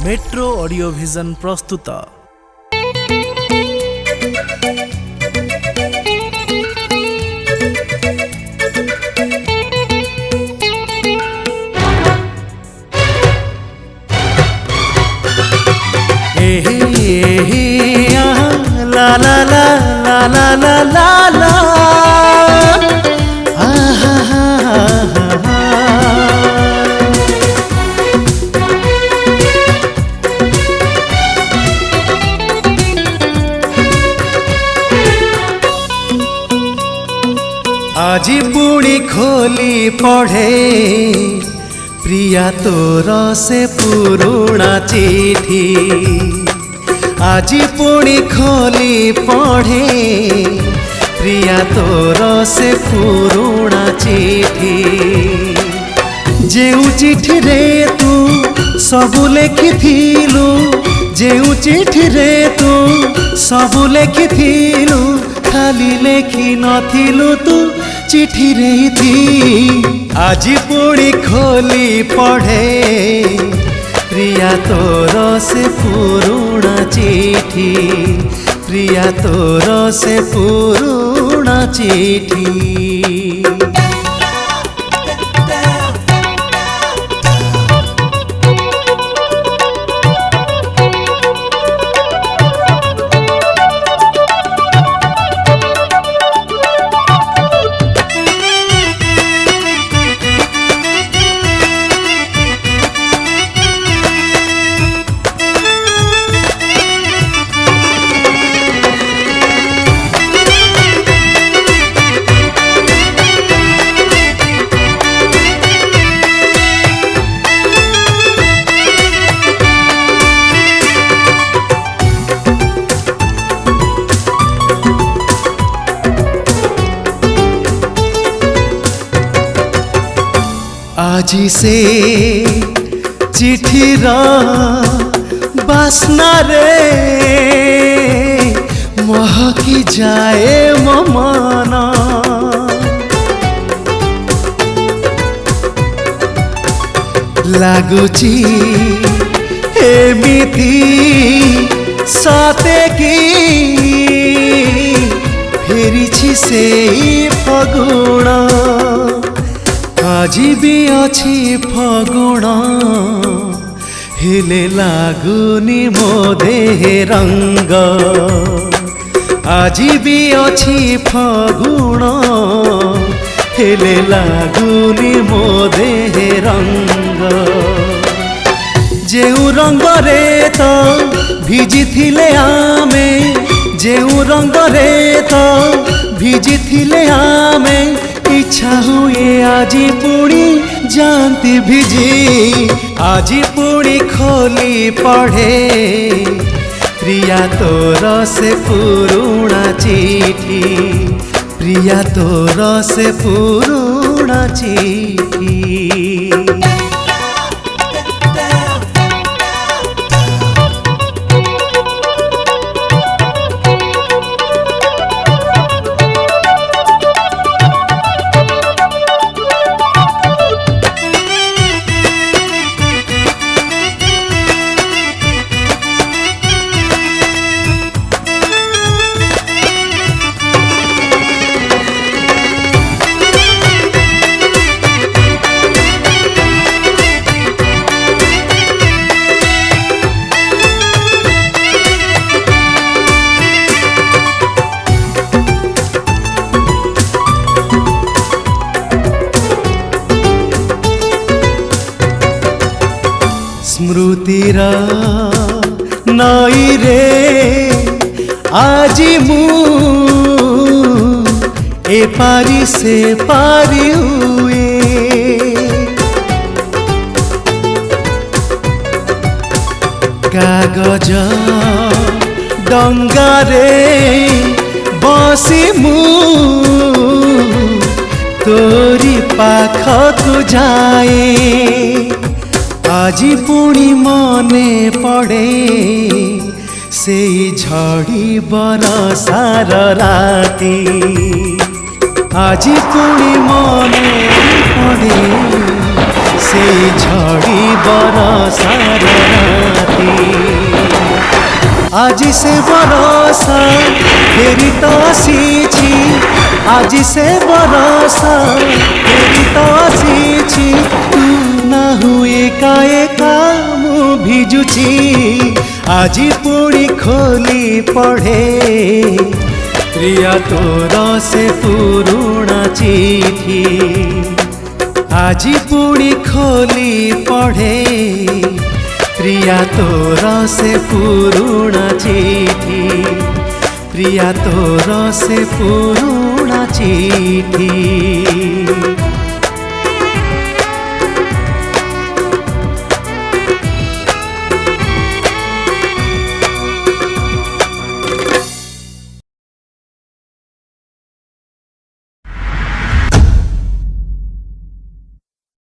Metro audio vision प्रस्तुत। ला ला ला ला ला ला ला आजी पुणी खोली पढ़े प्रिया तोर से पुरुणा चिठी। आजी पुणी खोली पढ़े प्रिया तोर से पुरुणा चिठी। जेउ चिठी रे तू सबु लेखिथिलु, जेउ चिठी रे तू सबु लेखिथिलु, खाली लेखि नथिलु तू चिठी रे थी। आजी पुणी खोली पढ़े प्रिया तोर से पुरुणा चिठी। प्रिया तोर से पुरुणा चिठी। आजी से चिठी बासना रे महकी जाए मो मन। लागुची एमिति सते की फेरिछि से फगुण। आजी भी अच्छी फगुण हेले लागुनी मो देह रंग। आजी भी अच्छी फगुण हेले लागुनी मो देह रंग। जेउ रंग रे तो भिजी थिले आमे, जेउ रंग रे तो भिजी थिले आमे, इच्छा हुए आजी पुणी जानती भिजी। आजी पुणी खोली पढ़े प्रिया तोर से पुरुणा चिठी। प्रिया तोर से पुरुणा चिठी। स्मृतिर नई रे आजी मु ए पारी से पारी हुए। कागज डंगा रे बसी मु तोरी पाखकु जाए। आजी पुणी मने पड़े से झड़ी बरसार राती। आजी पुणी मने पड़े से झड़ी बरसार राती। आज से बरसा फेरी तो आसीछि आज से बरसा फेरी तो आसीछि तू ना हुए काए कामु भिजुची आज पुणी खोली पढ़े प्रिया तोर से पुरुणा चिठी आज पुणी खोली पढ़े प्रिया तोर से पुरुणा चिठी प्रिया तोर से पुरुणा चिठी।